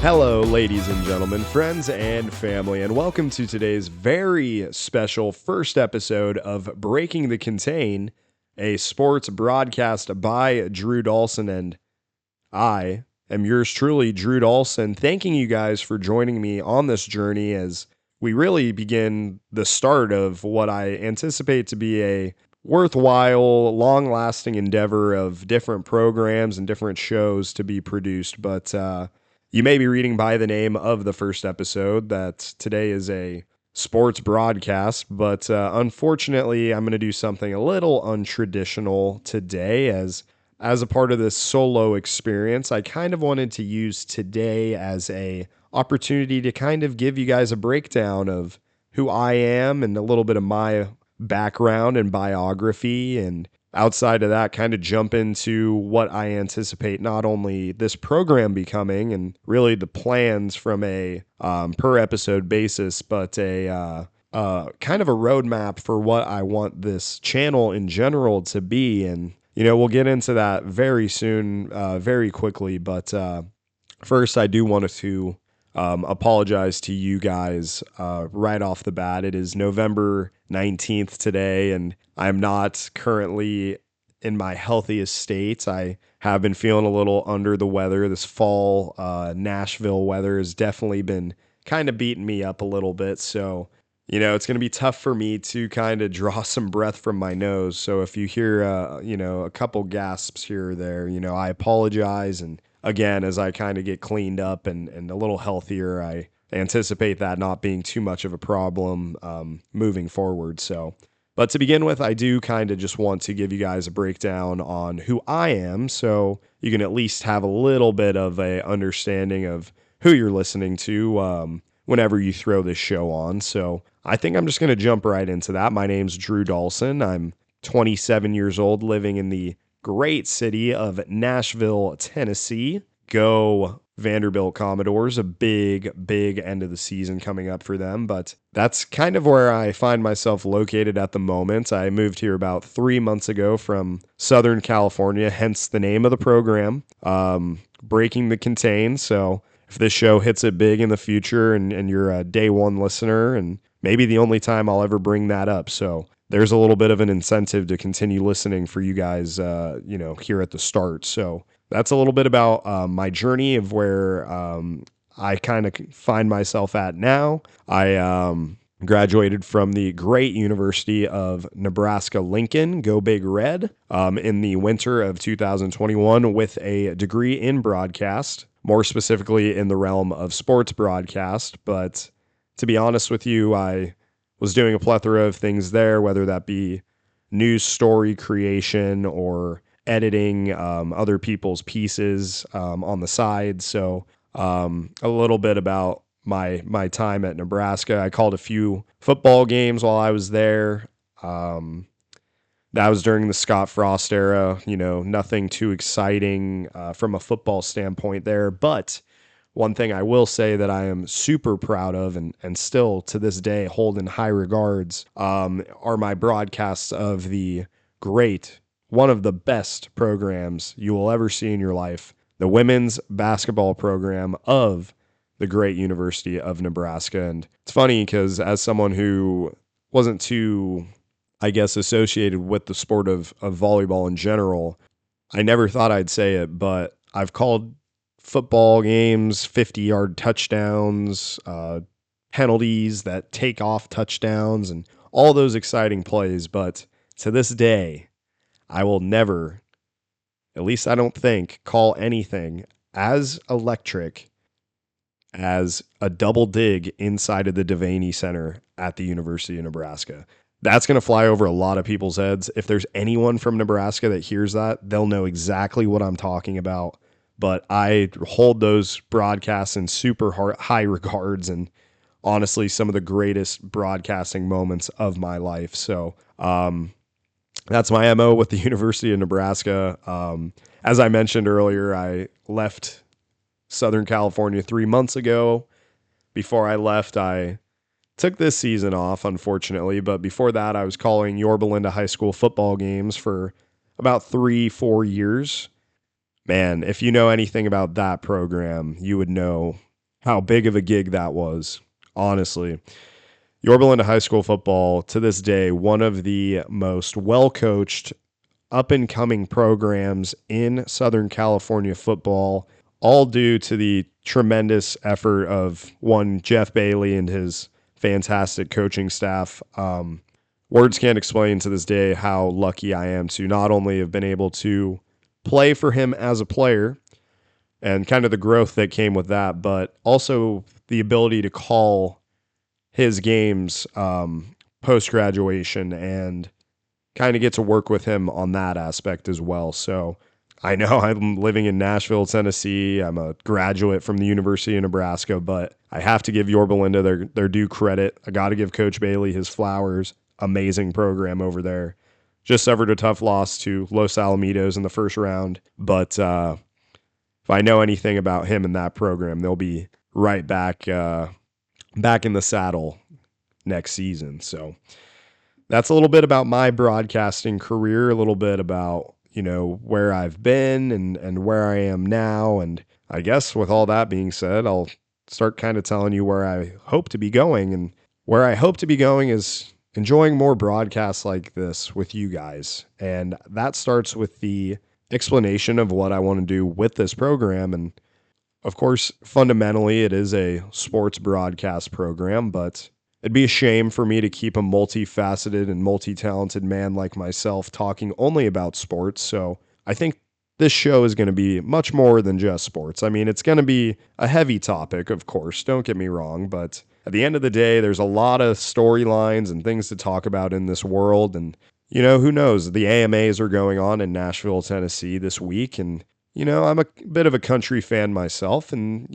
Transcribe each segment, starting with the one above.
Hello, ladies and gentlemen, friends and family, and welcome to today's very special first episode of Breaking the Contain, a sports broadcast by Drew Dahlson, and I am yours truly, Drew Dahlson, thanking you guys for joining me on this journey as we really begin the start of what I anticipate to be a worthwhile, long-lasting endeavor of different programs and different shows to be produced, but you may be reading by the name of the first episode that today is a sports broadcast, but unfortunately, I'm going to do something a little untraditional today as a part of this solo experience. I kind of wanted to use today as a opportunity to kind of give you guys a breakdown of who I am and a little bit of my background and biography, and outside of that, kind of jump into what I anticipate not only this program becoming and really the plans from a per episode basis, but a kind of a roadmap for what I want this channel in general to be. And, we'll get into that very soon, very quickly. But first, I do want to apologize to you guys right off the bat. It is November 19th today, and I'm not currently in my healthiest state. I have been feeling a little under the weather. This fall Nashville weather has definitely been kind of beating me up a little bit. So, it's going to be tough for me to kind of draw some breath from my nose. So if you hear, a couple gasps here or there, I apologize. And again, as I kind of get cleaned up and a little healthier, I anticipate that not being too much of a problem moving forward. But to begin with, I do kind of just want to give you guys a breakdown on who I am so you can at least have a little bit of a understanding of who you're listening to whenever you throw this show on. So I think I'm just going to jump right into that. My name's Drew Dahlson. I'm 27 years old, living in the great city of Nashville, Tennessee. Go Vanderbilt Commodores, a big end of the season coming up for them. But that's kind of where I find myself located at the moment. I moved here about 3 months ago from Southern California, hence the name of the program, Breaking the Contain. So if this show hits it big in the future and you're a day one listener, and maybe the only time I'll ever bring that up. So there's a little bit of an incentive to continue listening for you guys, here at the start. So that's a little bit about my journey of where I kind of find myself at now. I graduated from the great University of Nebraska-Lincoln, go Big Red, in the winter of 2021 with a degree in broadcast, more specifically in the realm of sports broadcast. But to be honest with you, I was doing a plethora of things there, whether that be news story creation or editing other people's pieces on the side. So a little bit about my time at Nebraska. I called a few football games while I was there. That was during the Scott Frost era, nothing too exciting from a football standpoint there. But one thing I will say that I am super proud of and still to this day hold in high regards are my broadcasts of the great, one of the best programs you will ever see in your life, the women's basketball program of the great University of Nebraska. And it's funny because as someone who wasn't too, I guess, associated with the sport of volleyball in general, I never thought I'd say it, but I've called football games, 50-yard touchdowns, penalties that take off touchdowns, and all those exciting plays. But to this day, I will never, at least I don't think, call anything as electric as a double dig inside of the Devaney Center at the University of Nebraska. That's going to fly over a lot of people's heads. If there's anyone from Nebraska that hears that, they'll know exactly what I'm talking about. But I hold those broadcasts in super high regards and honestly some of the greatest broadcasting moments of my life. So that's my MO with the University of Nebraska. As I mentioned earlier, I left Southern California 3 months ago. Before I left, I took this season off, unfortunately. But before that, I was calling Yorba Linda High School football games for about 3-4 years. Man, if you know anything about that program, you would know how big of a gig that was, honestly. Yorba Linda High School football, to this day, one of the most well coached, up and coming programs in Southern California football, all due to the tremendous effort of one, Jeff Bailey and his fantastic coaching staff. Words can't explain to this day how lucky I am to not only have been able to play for him as a player and kind of the growth that came with that, but also the ability to call his games post graduation and kind of get to work with him on that aspect as well. So I know I'm living in Nashville, Tennessee. I'm a graduate from the University of Nebraska, but I have to give Yorba Linda their due credit. I got to give Coach Bailey his flowers. Amazing program over there. Just suffered a tough loss to Los Alamitos in the first round, but if I know anything about him and that program, they'll be right back back in the saddle next season. So that's a little bit about my broadcasting career, a little bit about, where I've been and where I am now. And I guess with all that being said, I'll start kind of telling you where I hope to be going. And where I hope to be going is enjoying more broadcasts like this with you guys. And that starts with the explanation of what I want to do with this program. And of course, fundamentally, it is a sports broadcast program, but it'd be a shame for me to keep a multifaceted and multi-talented man like myself talking only about sports. So I think this show is going to be much more than just sports. I mean, it's going to be a heavy topic, of course, don't get me wrong, but at the end of the day, there's a lot of storylines and things to talk about in this world. And, who knows? The AMAs are going on in Nashville, Tennessee this week. And, I'm a bit of a country fan myself. And,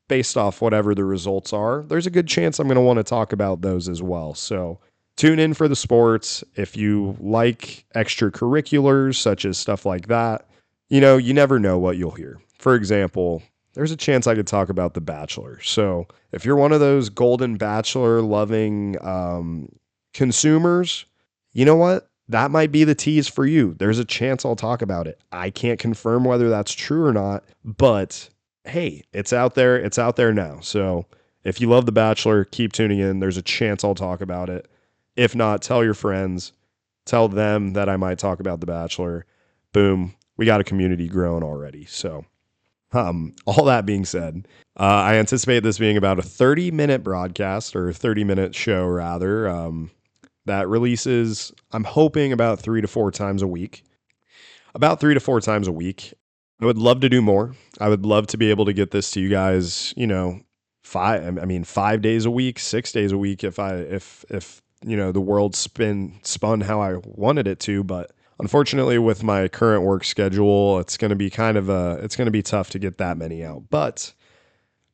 based off whatever the results are, there's a good chance I'm going to want to talk about those as well. So tune in for the sports. If you like extracurriculars, such as stuff like that, you never know what you'll hear. For example, there's a chance I could talk about The Bachelor. So if you're one of those Golden Bachelor loving consumers, you know what? That might be the tease for you. There's a chance I'll talk about it. I can't confirm whether that's true or not, but hey, it's out there. It's out there now. So if you love The Bachelor, keep tuning in. There's a chance I'll talk about it. If not, tell your friends. Tell them that I might talk about The Bachelor. Boom. We got a community growing already. So all that being said, I anticipate this being about a 30-minute broadcast, or a 30-minute show rather, that releases, I'm hoping, about 3 to 4 times a week. About 3 to 4 times a week. I would love to do more. I would love to be able to get this to you guys, 5 days a week, 6 days a week if the world spun how I wanted it to, but unfortunately with my current work schedule, it's going to be it's going to be tough to get that many out. But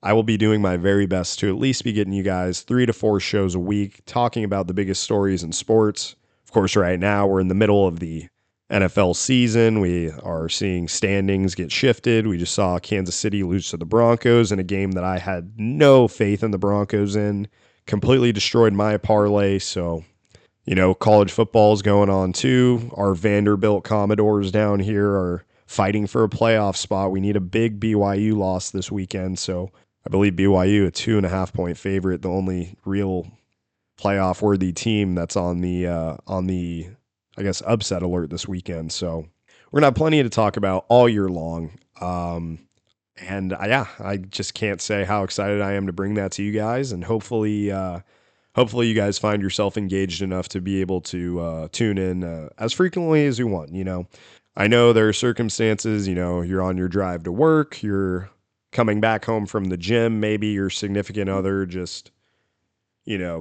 I will be doing my very best to at least be getting you guys 3 to 4 shows a week talking about the biggest stories in sports. Of course, right now we're in the middle of the NFL season. We are seeing standings get shifted. We just saw Kansas City lose to the Broncos in a game that I had no faith in the Broncos in. Completely destroyed my parlay. So, college football is going on too. Our Vanderbilt Commodores down here are fighting for a playoff spot. We need a big BYU loss this weekend. So I believe BYU, a 2.5-point favorite, the only real playoff worthy team that's on the I guess, upset alert this weekend. So we're going to have plenty to talk about all year long. I just can't say how excited I am to bring that to you guys. And hopefully you guys find yourself engaged enough to be able to tune in as frequently as you want. I know there are circumstances, you're on your drive to work, you're coming back home from the gym, maybe your significant other just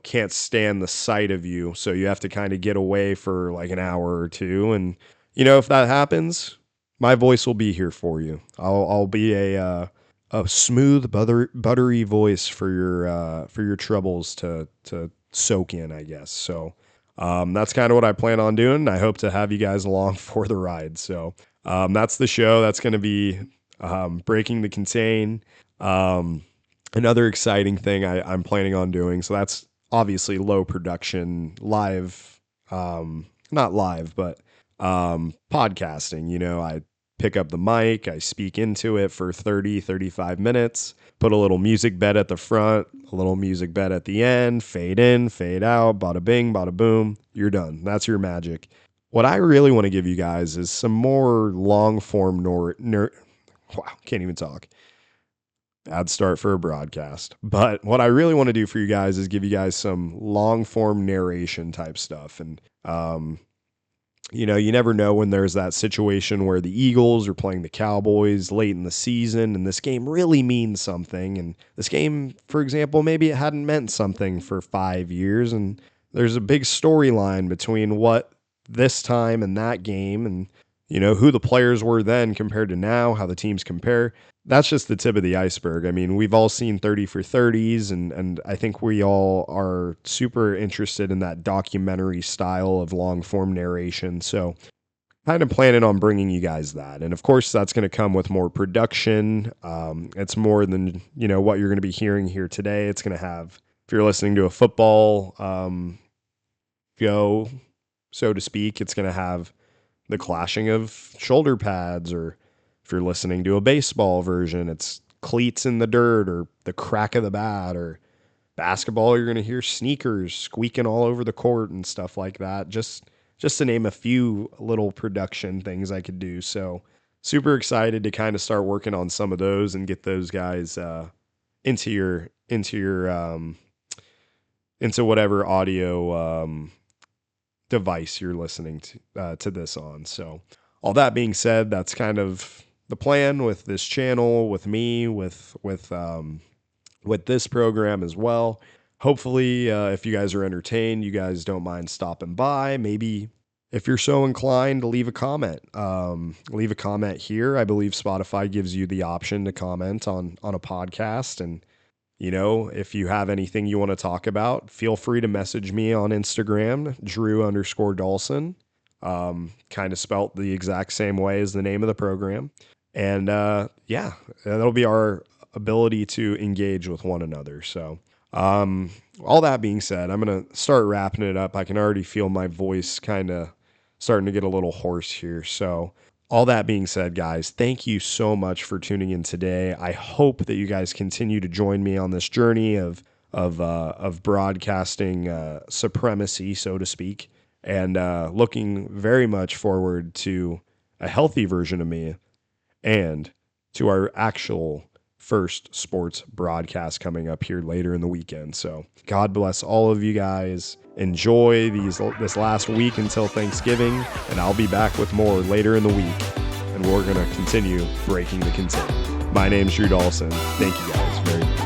can't stand the sight of you. So you have to kind of get away for like an hour or two. And, if that happens, my voice will be here for you. I'll be a smooth, buttery voice for your troubles to soak in, I guess. So that's kind of what I plan on doing. I hope to have you guys along for the ride. So that's the show. That's going to be Breaking the Contain. Another exciting thing I'm planning on doing. So that's obviously low production, live, not live, but podcasting. I pick up the mic, I speak into it for 30, 35 minutes, put a little music bed at the front, a little music bed at the end, fade in, fade out, bada bing, bada boom, you're done. That's your magic. What I really want to give you guys is some more long form wow, can't even talk. Bad start for a broadcast. But what I really want to do for you guys is give you guys some long form narration type stuff. And, you never know when there's that situation where the Eagles are playing the Cowboys late in the season and this game really means something. And this game, for example, maybe it hadn't meant something for 5 years. And there's a big storyline between what this time and that game and, who the players were then compared to now, how the teams compare. That's just the tip of the iceberg. I mean, we've all seen 30 for 30s, and I think we all are super interested in that documentary style of long form narration. So kind of planning on bringing you guys that. And of course, that's going to come with more production. It's more than, what you're going to be hearing here today. It's going to have, if you're listening to a football show, so to speak, it's going to have the clashing of shoulder pads, or if you're listening to a baseball version, it's cleats in the dirt or the crack of the bat, or basketball, you're going to hear sneakers squeaking all over the court and stuff like that. Just to name a few little production things I could do. So super excited to kind of start working on some of those and get those guys into whatever audio device you're listening to this on. So all that being said, that's kind of the plan with this channel, with me, with this program as well. Hopefully, if you guys are entertained, you guys don't mind stopping by. Maybe if you're so inclined to leave a comment. Leave a comment here. I believe Spotify gives you the option to comment on a podcast. And, if you have anything you want to talk about, feel free to message me on Instagram, Drew_Dahlson. Kind of spelt the exact same way as the name of the program. And that'll be our ability to engage with one another. So all that being said, I'm going to start wrapping it up. I can already feel my voice kind of starting to get a little hoarse here. So all that being said, guys, thank you so much for tuning in today. I hope that you guys continue to join me on this journey of broadcasting supremacy, so to speak, and looking very much forward to a healthy version of me and to our actual first sports broadcast coming up here later in the weekend. So God bless all of you guys. Enjoy this last week until Thanksgiving, and I'll be back with more later in the week, and we're going to continue breaking the contain. My name's Drew Dahlson. Thank you guys very much.